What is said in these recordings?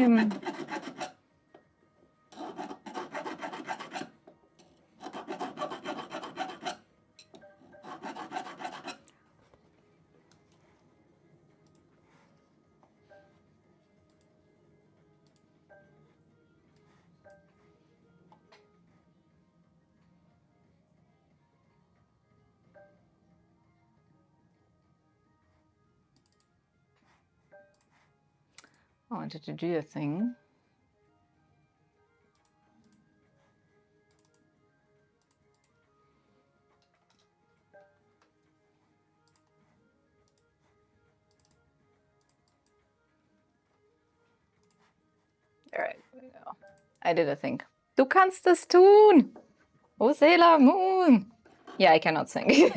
time. I wanted to do a thing. All right, there we go. I did a thing. Du kannst es tun! Oh, Sailor Moon! Yeah, I cannot sing.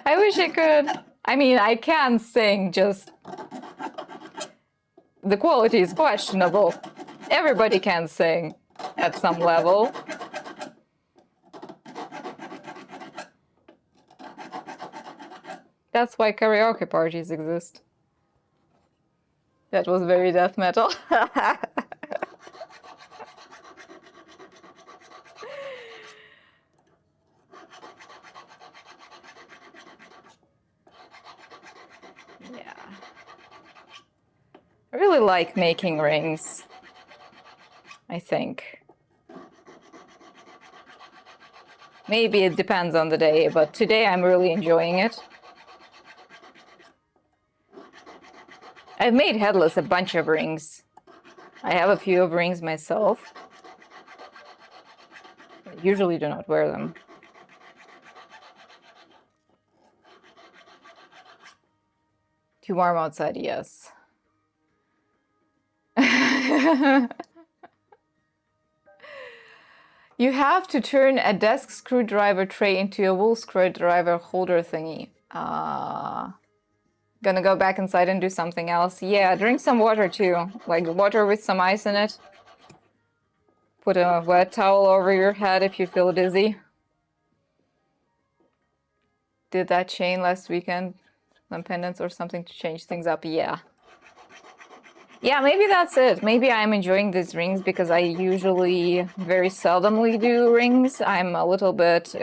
I wish I could. I mean, I can sing, just the quality is questionable. Everybody can sing at some level. That's why karaoke parties exist. That was very death metal. Yeah. I really like making rings, I think. Maybe it depends on the day, but today I'm really enjoying it. I've made headless a bunch of rings. I have a few of rings myself. I usually do not wear them. Too warm outside, yes. You have to turn a desk screwdriver tray into a wool screwdriver holder thingy. Gonna go back inside and do something else. Yeah, drink some water too. Like water with some ice in it. Put a wet towel over your head if you feel dizzy. Did that chain last weekend. Some pendants or something to change things up. Yeah. Yeah, maybe that's it. Maybe I'm enjoying these rings because I usually very seldomly do rings. I'm a little bit,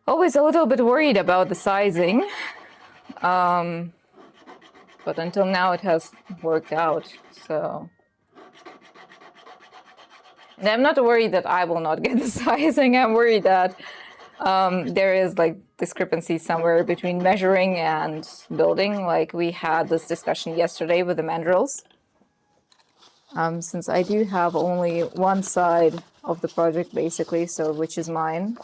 always a little bit worried about the sizing. But until now it has worked out, so. And I'm not worried that I will not get the sizing. I'm worried that there is like discrepancy somewhere between measuring and building. Like we had this discussion yesterday with the mandrels. Since I do have only one side of the project basically, so which is mine.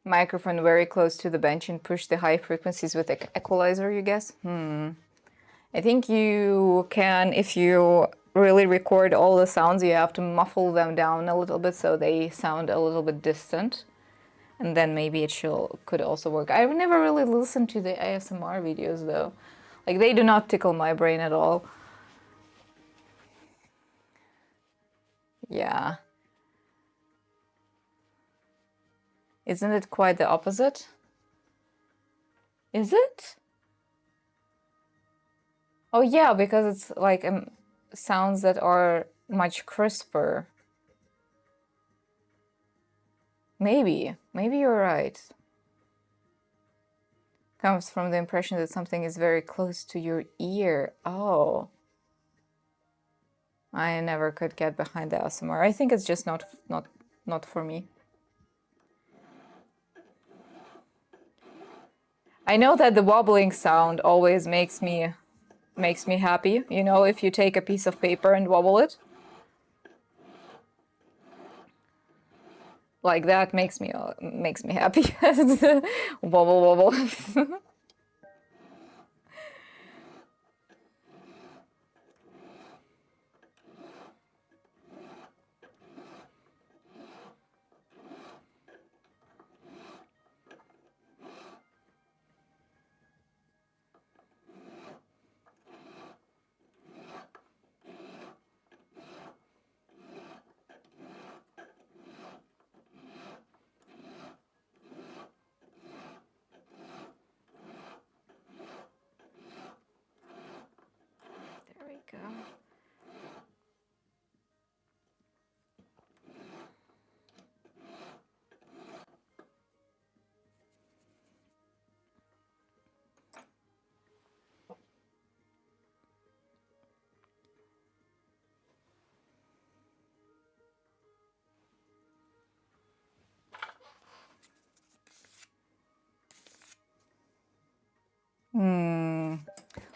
Microphone very close to the bench and push the high frequencies with the equalizer, you guess? I think you can, if you really record all the sounds, you have to muffle them down a little bit so they sound a little bit distant. And then maybe it could also work. I've never really listened to the ASMR videos though. Like they do not tickle my brain at all. Yeah. Isn't it quite the opposite? Is it? Oh yeah, because it's like sounds that are much crisper. Maybe you're right. Comes from the impression that something is very close to your ear. Oh. I never could get behind the ASMR. I think it's just not for me. I know that the wobbling sound always makes me happy. You know, if you take a piece of paper and wobble it. Like that makes me happy. Wobble wobble.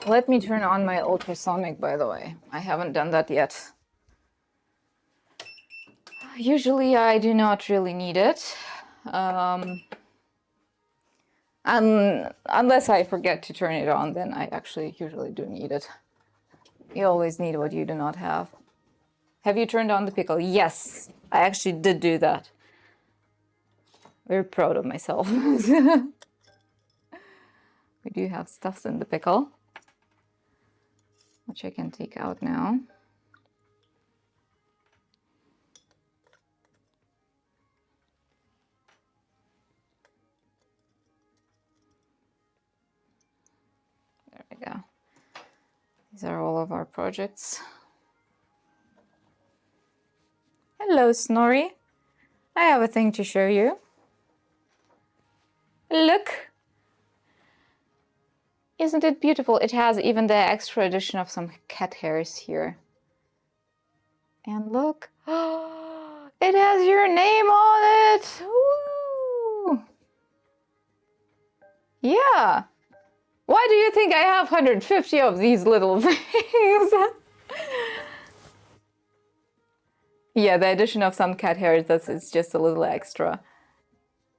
Let me turn on my ultrasonic, by the way. I haven't done that yet. Usually I do not really need it. Unless I forget to turn it on, then I actually usually do need it. You always need what you do not have. Have you turned on the pickle? Yes, I actually did do that. Very proud of myself. We do have stuffs in the pickle, which I can take out now. There we go. These are all of our projects. Hello, Snorri. I have a thing to show you. Look! Isn't it beautiful? It has even the extra addition of some cat hairs here. And look, it has your name on it! Woo! Yeah! Why do you think I have 150 of these little things? Yeah, the addition of some cat hairs, it's just a little extra.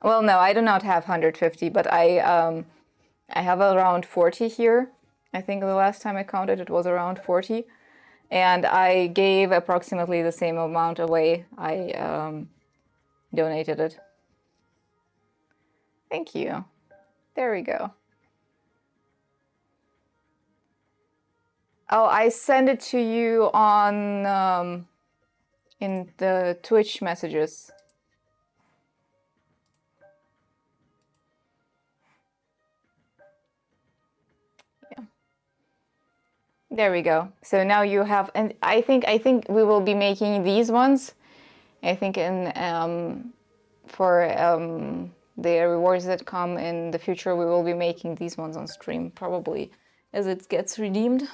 Well, no, I do not have 150, but I have around 40 here. I think the last time I counted it was around 40. And I gave approximately the same amount away. I donated it. Thank you. There we go. Oh, I sent it to you on in the Twitch messages. Yeah. There we go. So now you have, and I think we will be making these ones. I think in for the rewards that come in the future, we will be making these ones on stream probably as it gets redeemed.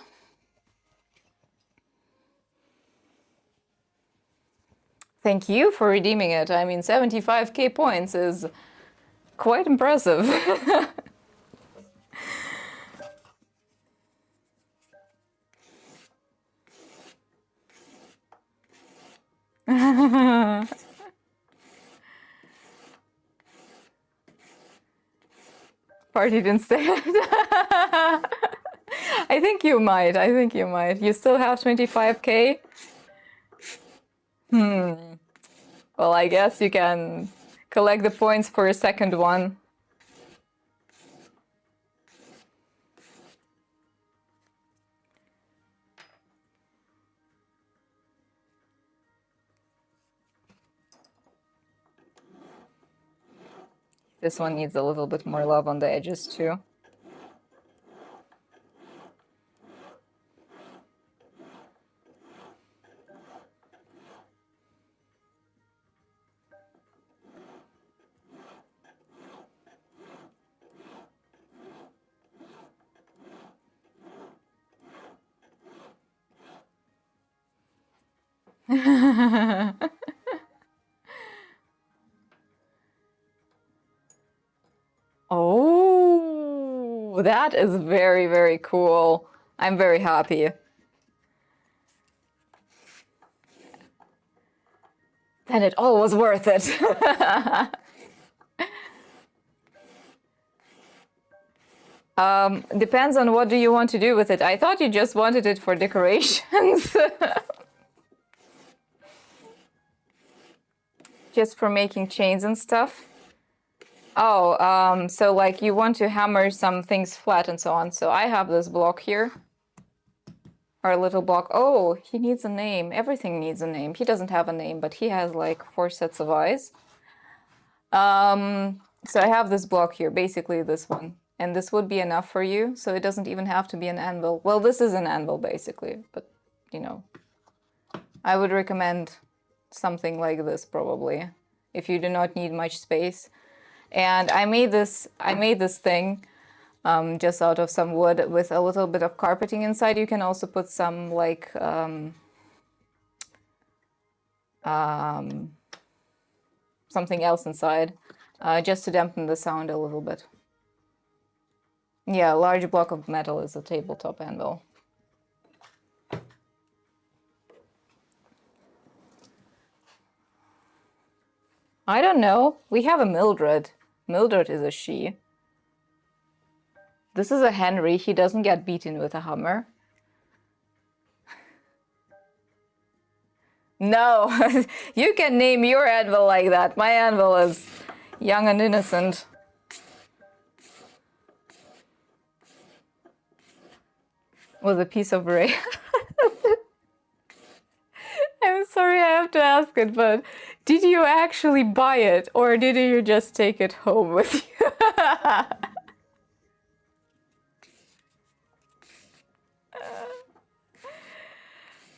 Thank you for redeeming it. I mean, 75k points is quite impressive. Partied instead. I think you might. I think you might. You still have 25k? Well, I guess you can collect the points for a second one. This one needs a little bit more love on the edges too. Oh, that is very, very cool. I'm very happy. Then it all was worth it. Depends on what do you want to do with it. I thought you just wanted it for decorations. Just for making chains and stuff. Oh, so like you want to hammer some things flat and so on. So I have this block here. Our little block. Oh, he needs a name. Everything needs a name. He doesn't have a name, but he has like 4 sets of eyes. So I have this block here, basically this one. And this would be enough for you. So it doesn't even have to be an anvil. Well, this is an anvil basically, but you know, I would recommend something like this probably if you do not need much space. And I made this thing just out of some wood with a little bit of carpeting inside. You can also put some like something else inside just to dampen the sound a little bit. Yeah, a large block of metal is a tabletop anvil. I don't know. We have a Mildred. Mildred is a she. This is a Henry. He doesn't get beaten with a hammer. No, you can name your anvil like that. My anvil is young and innocent. With a piece of ray. I'm sorry I have to ask it, but did you actually buy it or did you just take it home with you?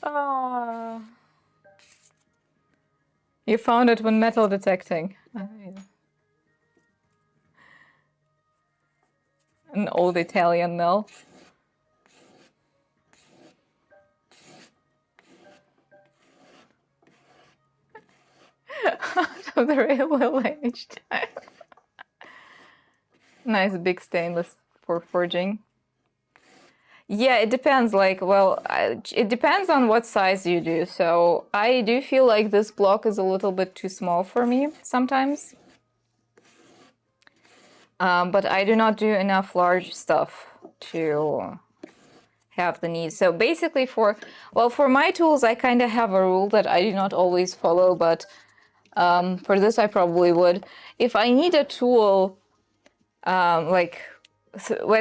Oh. You found it when metal detecting. Oh, yeah. An old Italian mill. Out of the railway age time. Nice big stainless for forging. Yeah, it depends. Like, well, it depends on what size you do. So I do feel like this block is a little bit too small for me sometimes. But I do not do enough large stuff to have the need. So basically for my tools, I kind of have a rule that I do not always follow, but for this I probably would. If I need a tool, when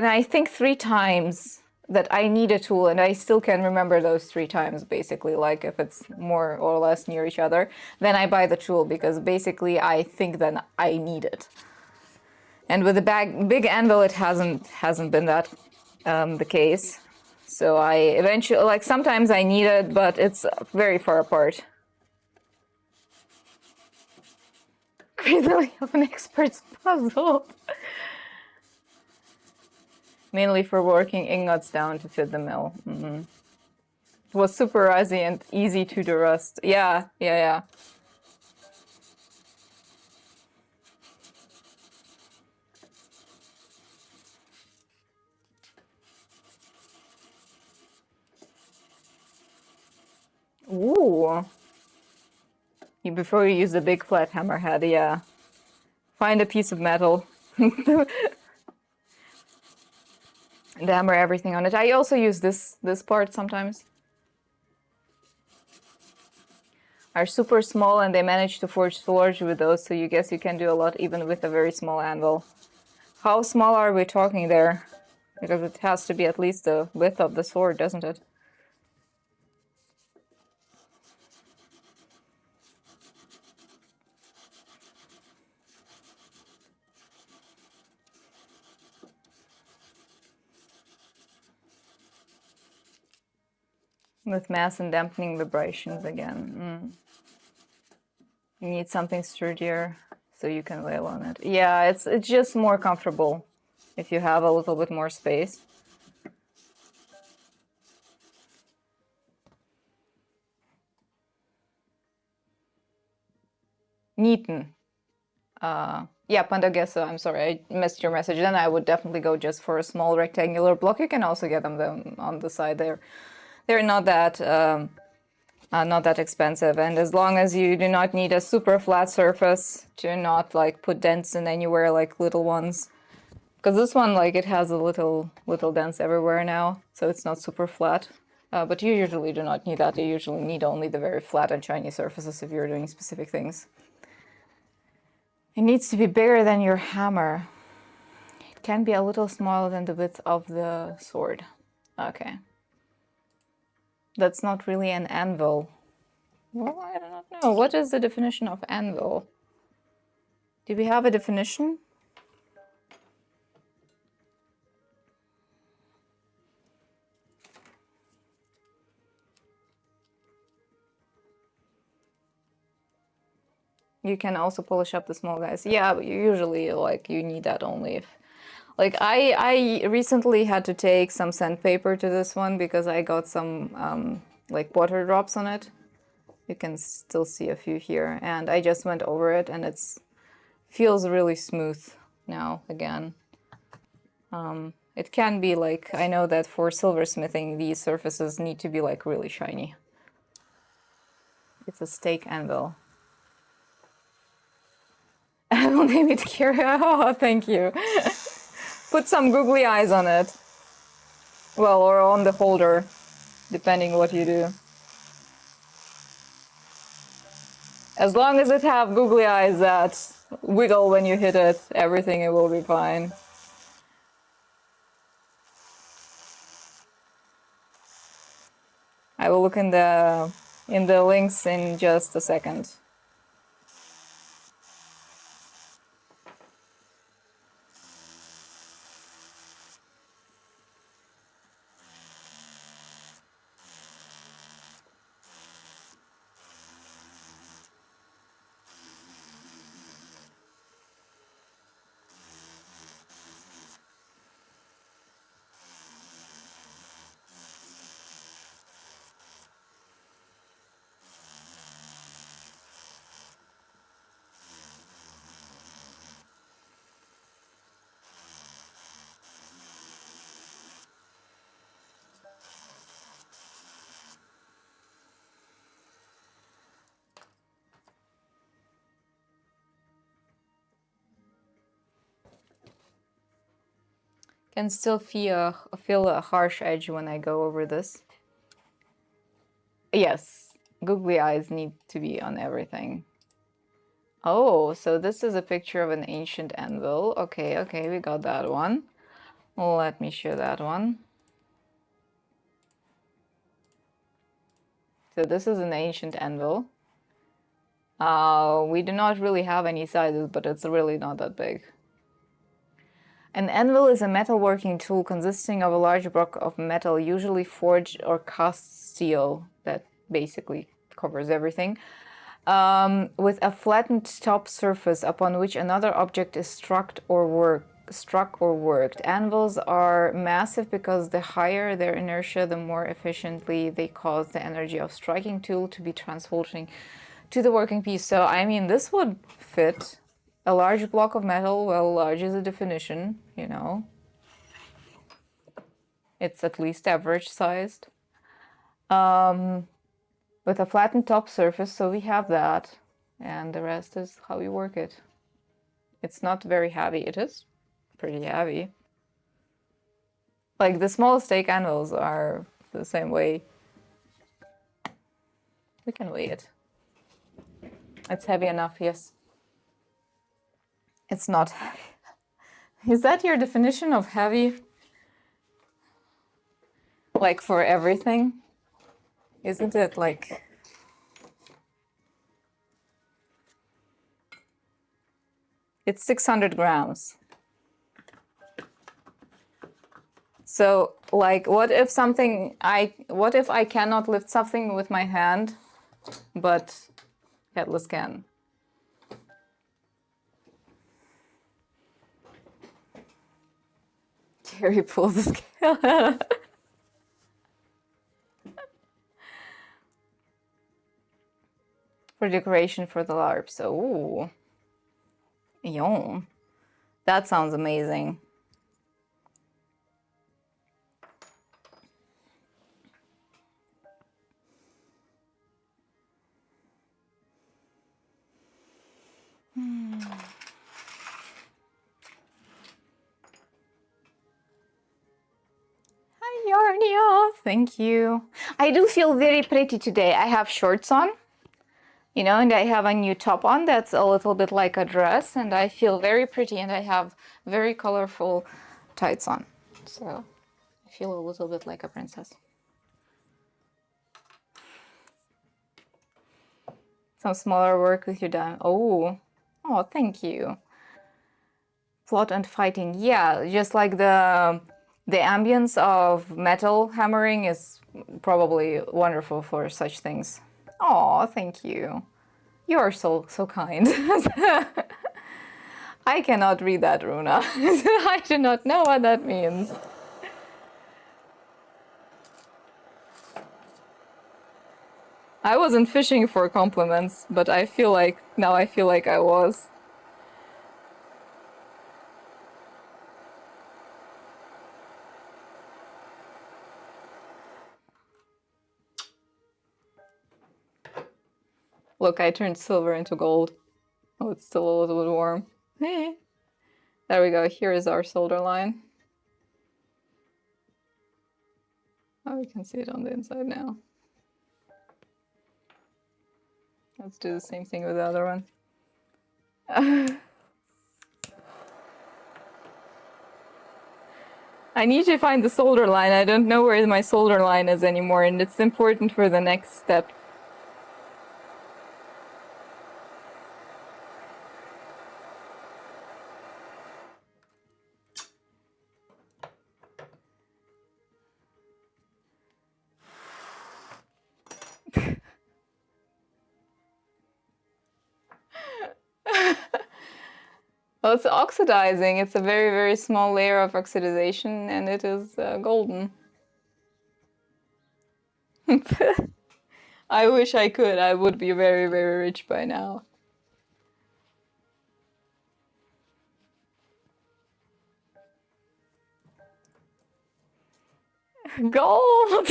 I think 3 times that I need a tool and I still can remember those 3 times, basically, like if it's more or less near each other, then I buy the tool because basically I think then I need it. And with the big anvil, it hasn't been that the case. So I eventually, like sometimes I need it, but it's very far apart. Crazily of an expert's puzzle. Mainly for working ingots down to fit the mill. It was super ruzzy and easy to derust. Yeah. Ooh. Before you use the big flat hammerhead, yeah. Find a piece of metal. And hammer everything on it. I also use this part sometimes. Are super small and they manage to forge swords with those, so you guess you can do a lot even with a very small anvil. How small are we talking there? Because it has to be at least the width of the sword, doesn't it? With mass and dampening vibrations again. You need something sturdier so you can wail on it. Yeah, it's just more comfortable if you have a little bit more space. Neaten. Yeah, Pandagesso, I'm sorry, I missed your message. Then I would definitely go just for a small rectangular block. You can also get them on the side there. They're not that expensive, and as long as you do not need a super flat surface to not like put dents in anywhere like little ones, because this one like it has a little dents everywhere now, so it's not super flat. But you usually do not need that. You usually need only the very flat and shiny surfaces if you're doing specific things. It needs to be bigger than your hammer. It can be a little smaller than the width of the sword. Okay. That's not really an anvil. Well, I do not know. What is the definition of anvil? Do we have a definition? You can also polish up the small guys. Yeah, but usually like you need that only if... Like I recently had to take some sandpaper to this one because I got some like water drops on it. You can still see a few here, and I just went over it and it's feels really smooth now again. It can be like, I know that for silversmithing, these surfaces need to be like really shiny. It's a steak anvil. I will name it Kira. Oh, thank you. Put some googly eyes on it. Well, or on the holder, depending what you do. As long as it have googly eyes that wiggle when you hit it, everything it will be fine. I will look in the links in just a second. Can still feel a harsh edge when I go over this. Yes, googly eyes need to be on everything. Oh, so this is a picture of an ancient anvil. Okay, okay, we got that one. Let me show that one. So this is an ancient anvil. We do not really have any sizes, but it's really not that big. An anvil is a metalworking tool consisting of a large block of metal, usually forged or cast steel, that basically covers everything, with a flattened top surface upon which another object is struck or worked. Anvils are massive because the higher their inertia, the more efficiently they cause the energy of striking tool to be transporting to the working piece. So, I mean, this would fit. A large block of metal, well, large is a definition, you know. It's at least average sized. With a flattened top surface, so we have that. And the rest is how you work it. It's not very heavy. It is pretty heavy. Like the small steak anvils are the same way. We can weigh it. It's heavy enough, yes. It's not heavy. Is that your definition of heavy? Like for everything? Isn't it like... It's 600 grams. So, like, what if I cannot lift something with my hand, but headless can? Carrie pulls the scale. For decoration for the LARP. So, ooh. Yum. That sounds amazing. Hi, Yarnia. Thank you. I do feel very pretty today. I have shorts on, you know, and I have a new top on that's a little bit like a dress, and I feel very pretty, and I have very colorful tights on. So I feel a little bit like a princess. Some smaller work with your dad. Oh, thank you. Plot and fighting. Yeah, just like the ambience of metal hammering is probably wonderful for such things. Oh, thank you. You are so kind. I cannot read that, Runa. I do not know what that means. I wasn't fishing for compliments, but I feel like I was. Look, I turned silver into gold. Oh, it's still a little bit warm. Hey. There we go. Here is our solder line. Oh, we can see it on the inside now. Let's do the same thing with the other one. I need to find the solder line. I don't know where my solder line is anymore, and it's important for the next step. Well, it's oxidizing. It's a very, very small layer of oxidization, and it is golden. I wish I could. I would be very, very rich by now. Gold!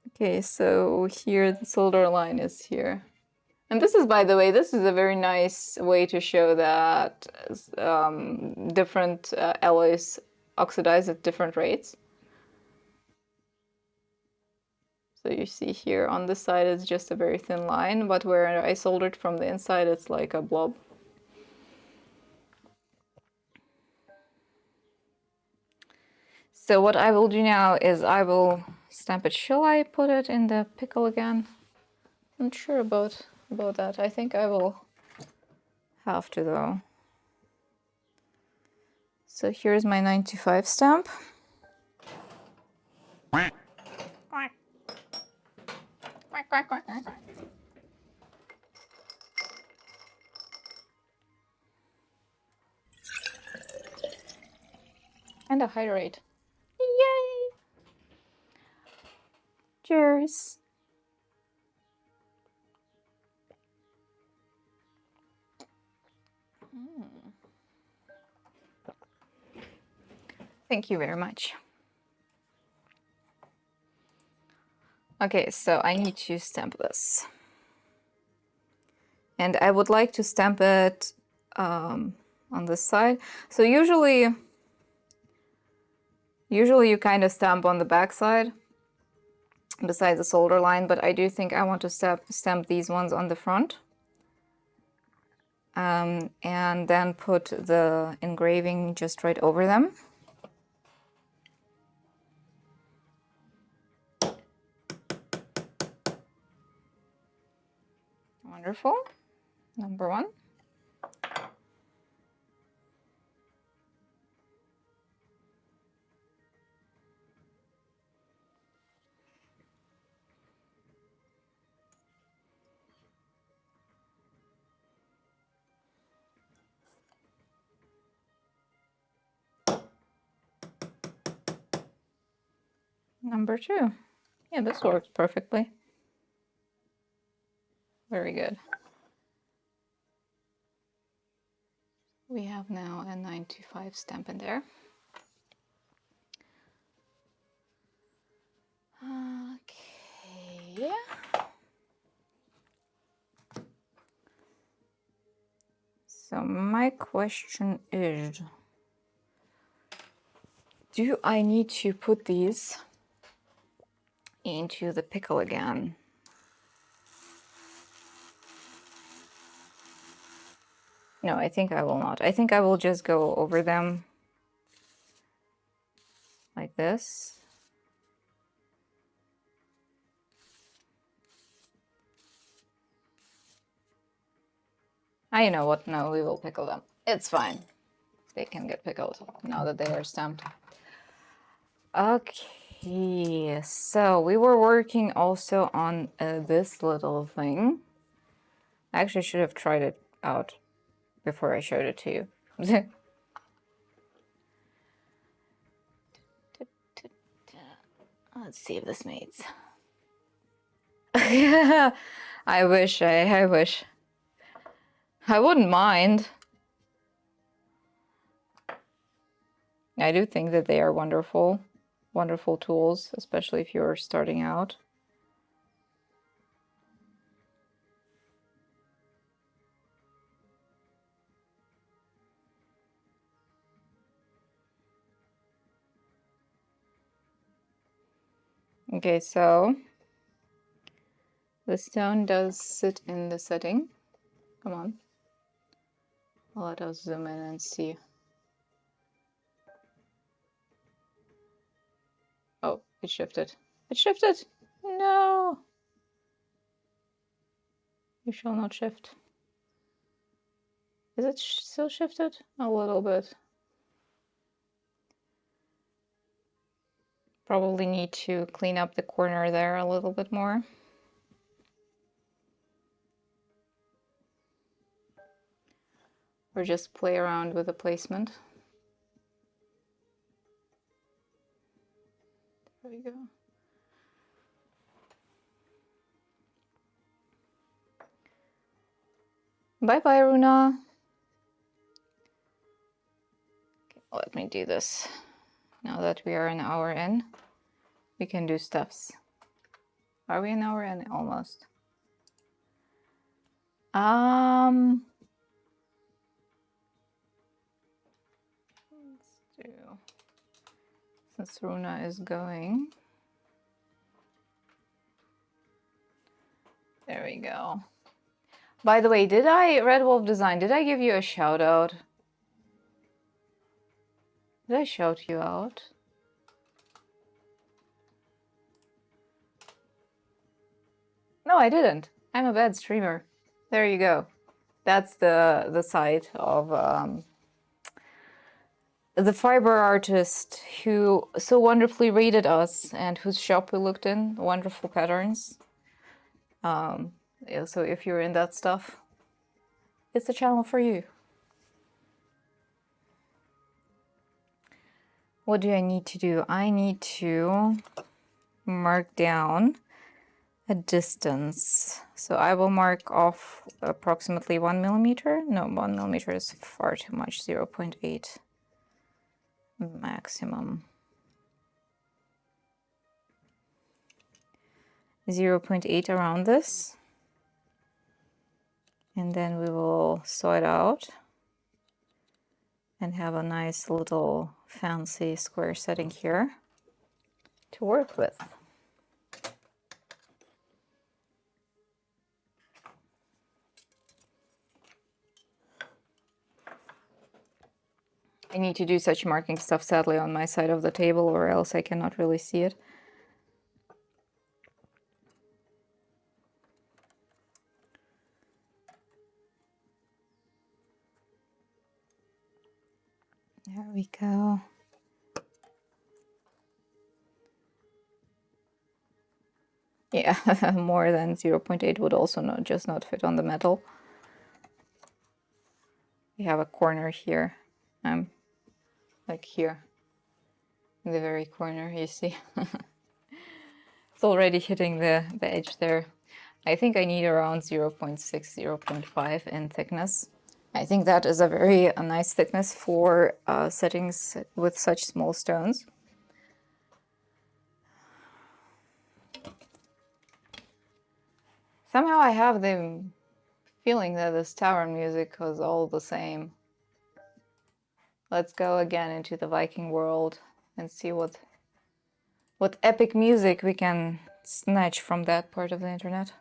Okay, so here the solder line is here. And this is, by the way, this is a very nice way to show that different alloys oxidize at different rates. So you see here on this side it's just a very thin line, but where I soldered from the inside it's like a blob. So what I will do now is I will stamp it. Shall I put it in the pickle again? I'm not sure about that. I think I will have to though. So here's my 95 stamp. And a high rate. Yay! Cheers! Thank you very much. Okay, so I need to stamp this. And I would like to stamp it on this side. So usually you kind of stamp on the back side beside the solder line, but I do think I want to stamp these ones on the front. And then put the engraving just right over them. Wonderful. Number one. Number two. Yeah, this works perfectly. Very good. We have now a 95 stamp in there. Okay. So my question is, do I need to put these into the pickle again? No, I think I will not. I think I will just go over them like this. You know what? No, we will pickle them. It's fine. They can get pickled now that they are stamped. Okay, so we were working also on this little thing. I actually should have tried it out before I showed it to you. Let's see if this mates. I wish. I wish. I wouldn't mind. I do think that they are wonderful, wonderful tools, especially if you're starting out. Okay, so the stone does sit in the setting. Come on. Let us zoom in and see. Oh, it shifted. It shifted! No! You shall not shift. Is it still shifted? A little bit. Probably need to clean up the corner there a little bit more. Or just play around with the placement. There we go. Bye bye, Runa. Okay, let me do this. Now that we are an hour in, we can do stuffs. Are we an hour in? Almost. Let's do, since Runa is going. There we go. By the way, Red Wolf Design, did I give you a shout out? Did I shout you out? No, I didn't. I'm a bad streamer. There you go. That's the site of the fiber artist who so wonderfully rated us and whose shop we looked in. Wonderful patterns. Yeah, so if you're in that stuff, it's the channel for you. What do I need to do? I need to mark down a distance. So I will mark off approximately 1 millimeter. No, 1 millimeter is far too much. 0.8 maximum. 0.8 around this. And then we will saw it out and have a nice little fancy square setting here to work with. I need to do such marking stuff sadly on my side of the table or else I cannot really see it. There we go. Yeah, more than 0.8 would also not fit on the metal. We have a corner here, like here, in the very corner, you see. It's already hitting the edge there. I think I need around 0.6, 0.5 in thickness. I think that is a very nice thickness for settings with such small stones. Somehow I have the feeling that this tower music was all the same. Let's go again into the Viking world and see what epic music we can snatch from that part of the internet.